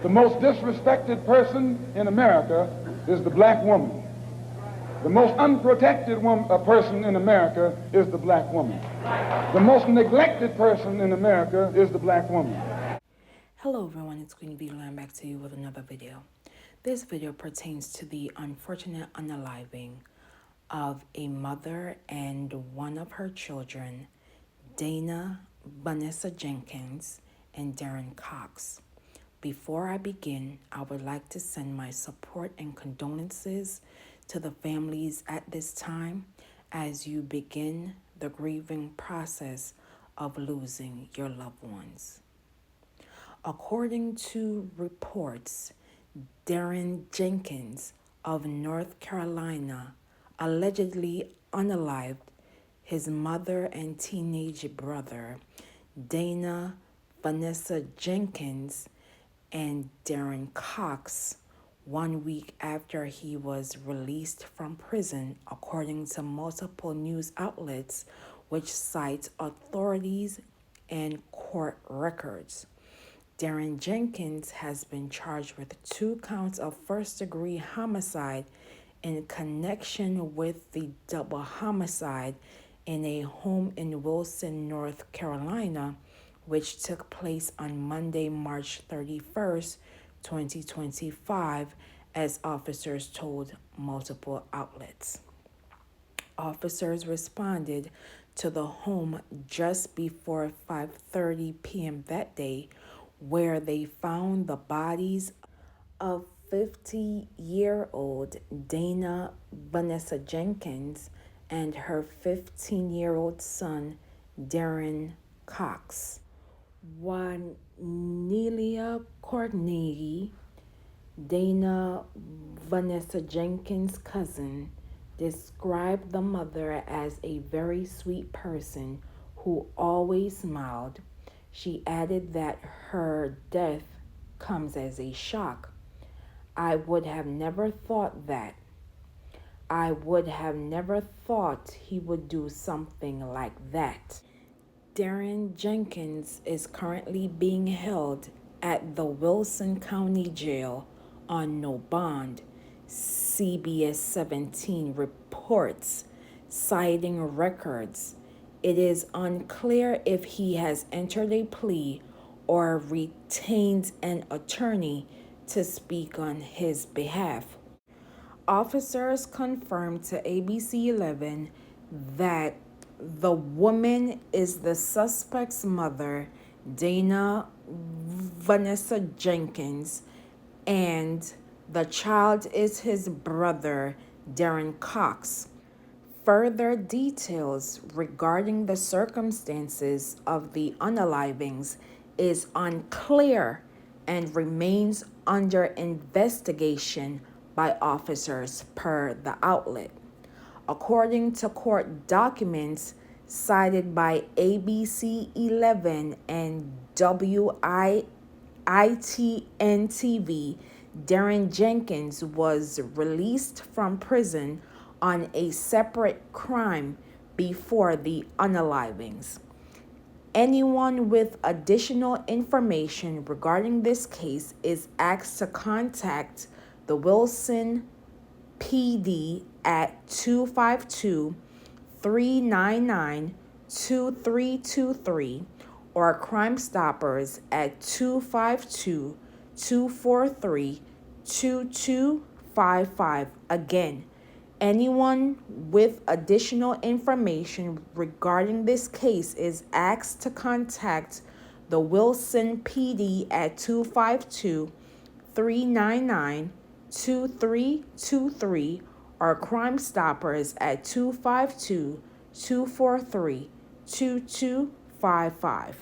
The most disrespected person in America is the black woman. The most unprotected person in America is the black woman. The most neglected person in America is the black woman. Hello everyone, it's QueenVLionz back to you with another video. This video pertains to the unfortunate unaliving of a mother and one of her children, Dana Vanessa Jenkins and Darren Cox. Before I begin, I would like to send my support and condolences to the families at this time as you begin the grieving process of losing your loved ones. According to reports, Darren Jenkins of North Carolina allegedly unalived his mother and teenage brother, Dana Vanessa Jenkins and Darren Cox, 1 week after he was released from prison, according to multiple news outlets which cite authorities and court records. Darren Jenkins has been charged with 2 counts of first-degree homicide in connection with the double homicide in a home in Wilson, North Carolina, which took place on Monday, March 31st, 2025, as officers told multiple outlets. Officers responded to the home just before 5:30 p.m. that day, where they found the bodies of 50-year-old Dana Vanessa Jenkins and her 15-year-old son, Darren Cox. Juanelia Courtney, Dana Vanessa Jenkins' cousin, described the mother as a very sweet person who always smiled. She added that her death comes as a shock. I would have never thought that. I would have never thought he would do something like that. Darren Jenkins is currently being held at the Wilson County Jail on no bond, CBS 17 reports, citing records. It is unclear if he has entered a plea or retains an attorney to speak on his behalf. Officers confirmed to ABC 11 that the woman is the suspect's mother, Dana Vanessa Jenkins, and the child is his brother, Darren Cox. Further details regarding the circumstances of the unalivings is unclear and remains under investigation by officers per the outlet. According to court documents cited by ABC 11 and WITN-TV, Darren Jenkins was released from prison on a separate crime before the unalivings. Anyone with additional information regarding this case is asked to contact the Wilson PD at 252-399-2323 or Crime Stoppers at 252-243-2255. Again, anyone with additional information regarding this case is asked to contact the Wilson PD at 252-399-2323 or Crime Stoppers at 252-243-2255.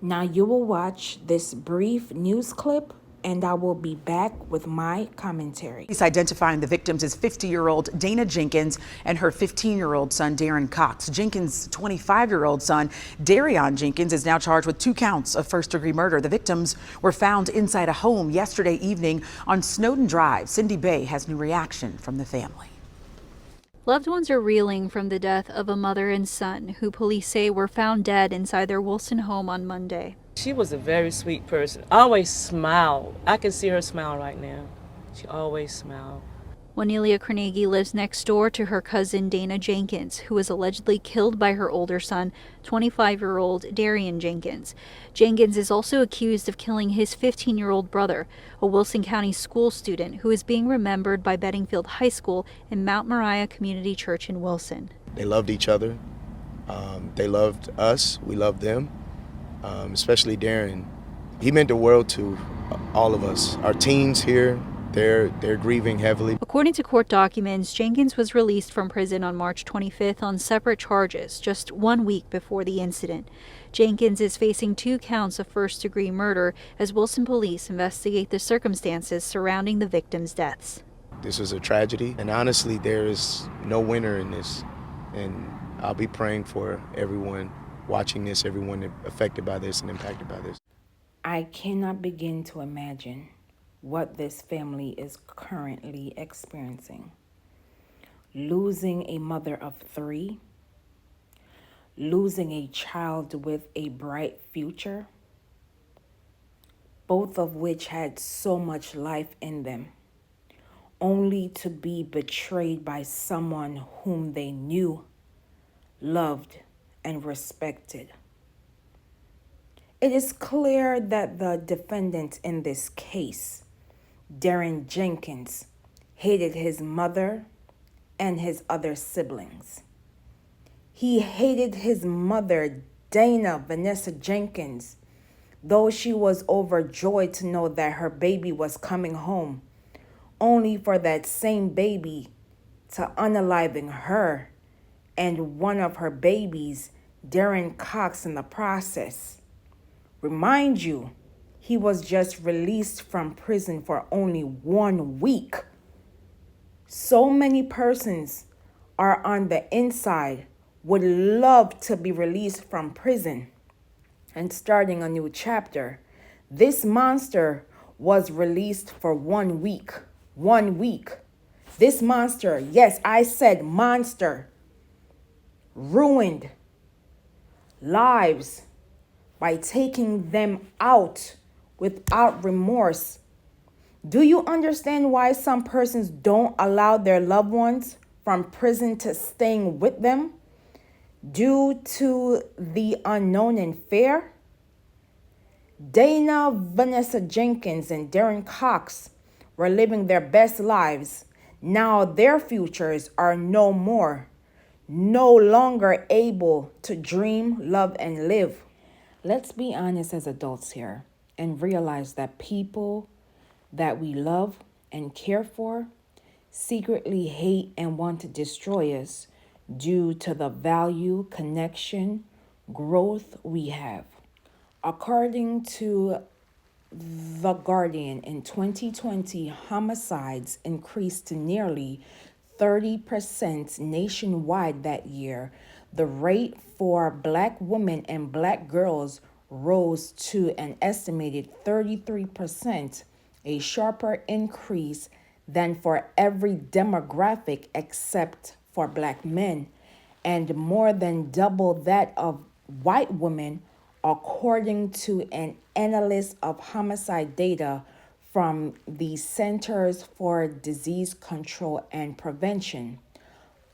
Now you will watch this brief news clip and I will be back with my commentary. Police identifying the victims as 50-year-old Dana Jenkins and her 15-year-old son, Darren Cox. Jenkins' 25-year-old son, Darion Jenkins, is now charged with 2 counts of first-degree murder. The victims were found inside a home yesterday evening on Snowden Drive. Cindy Bay has new reaction from the family. Loved ones are reeling from the death of a mother and son who police say were found dead inside their Wilson home on Monday. She was a very sweet person. Always smiled. I can see her smile right now. She always smiled. Juanelia Carnegie lives next door to her cousin Dana Jenkins, who was allegedly killed by her older son, 25-year-old Darian Jenkins. Jenkins is also accused of killing his 15-year-old brother, a Wilson County school student who is being remembered by Bedingfield High School and Mount Moriah Community Church in Wilson. They loved each other. They loved us. We loved them, especially Darren. He meant the world to all of us. Our teens here, they're grieving heavily. According to court documents, Jenkins was released from prison on March 25th on separate charges, just 1 week before the incident. Jenkins is facing 2 counts of first-degree murder as Wilson police investigate the circumstances surrounding the victims' deaths. This is a tragedy, and honestly, there is no winner in this. And I'll be praying for everyone watching this, everyone affected by this and impacted by this. I cannot begin to imagine what this family is currently experiencing. Losing a mother of 3, losing a child with a bright future, both of which had so much life in them, only to be betrayed by someone whom they knew, loved, and respected. It is clear that the defendant in this case, Darren Jenkins, hated his mother and his other siblings. He hated his mother, Dana Vanessa Jenkins, though she was overjoyed to know that her baby was coming home, only for that same baby to unaliving her and one of her babies, Darren Cox, in the process. Remind you, he was just released from prison for only 1 week. So many persons are on the inside would love to be released from prison and starting a new chapter. This monster was released for 1 week. 1 week. This monster, yes, I said monster, ruined lives by taking them out without remorse. Do you understand why some persons don't allow their loved ones from prison to staying with them? Due to the unknown and fear? Dana Vanessa Jenkins and Darren Cox were living their best lives. Now their futures are no longer able to dream, love, and live. Let's be honest as adults here and realize that people that we love and care for secretly hate and want to destroy us due to the value, connection, growth we have. According to The Guardian, in 2020, homicides increased to nearly 30% nationwide that year. The rate for Black women and Black girls rose to an estimated 33%, a sharper increase than for every demographic except for Black men, and more than double that of white women, according to an analysis of homicide data from the Centers for Disease Control and Prevention.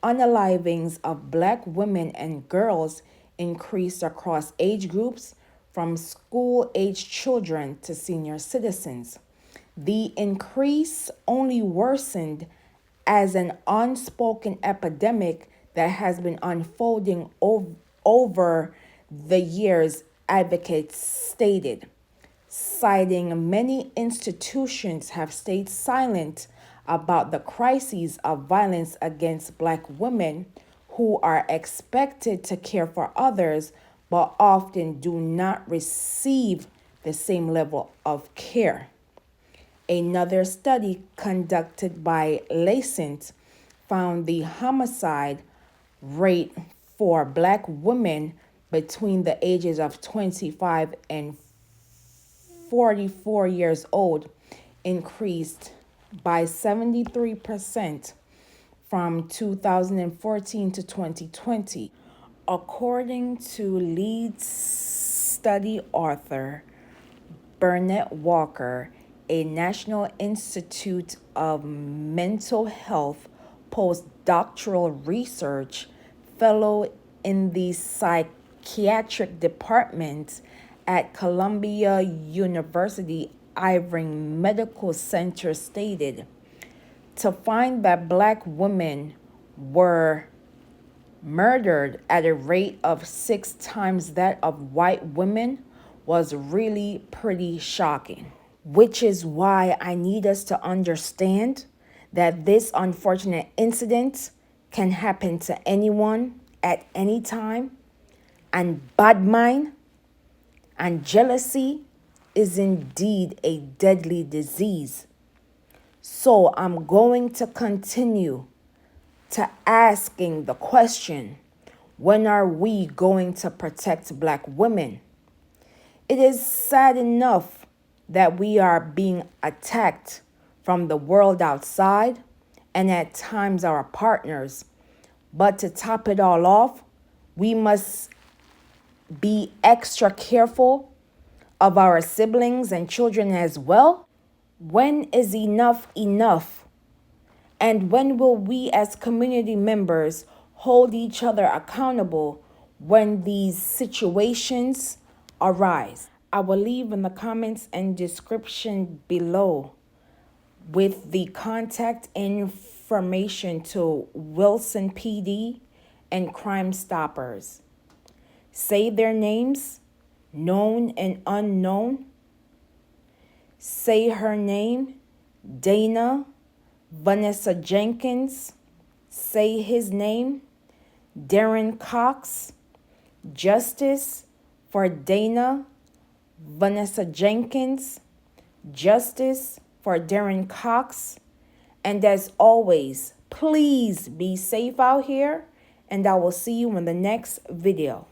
Unalivings of Black women and girls increased across age groups from school-age children to senior citizens. The increase only worsened as an unspoken epidemic that has been unfolding over the years, advocates stated. Citing many institutions have stayed silent about the crises of violence against Black women who are expected to care for others but often do not receive the same level of care. Another study conducted by Lacent found the homicide rate for Black women between the ages of 25 and 44 years old increased by 73% from 2014 to 2020. According to lead study author Burnett Walker, a National Institute of Mental Health postdoctoral research fellow in the psychiatric department at Columbia University Irving Medical Center, stated, to find that Black women were murdered at a rate of 6 times that of white women was really pretty shocking. Which is why I need us to understand that this unfortunate incident can happen to anyone at any time, and bad mind and jealousy is indeed a deadly disease. So I'm going to continue to asking the question, when are we going to protect Black women? It is sad enough that we are being attacked from the world outside and at times our partners. But to top it all off, we must be extra careful of our siblings and children as well. When is enough enough? And when will we as community members hold each other accountable when these situations arise? I will leave in the comments and description below with the contact information to Wilson PD and Crime Stoppers. Say their names, known and unknown. Say her name, Dana Vanessa Jenkins. Say his name, Darren Cox. Justice for Dana Vanessa Jenkins. Justice for Darren Cox. And as always, please be safe out here, and I will see you in the next video.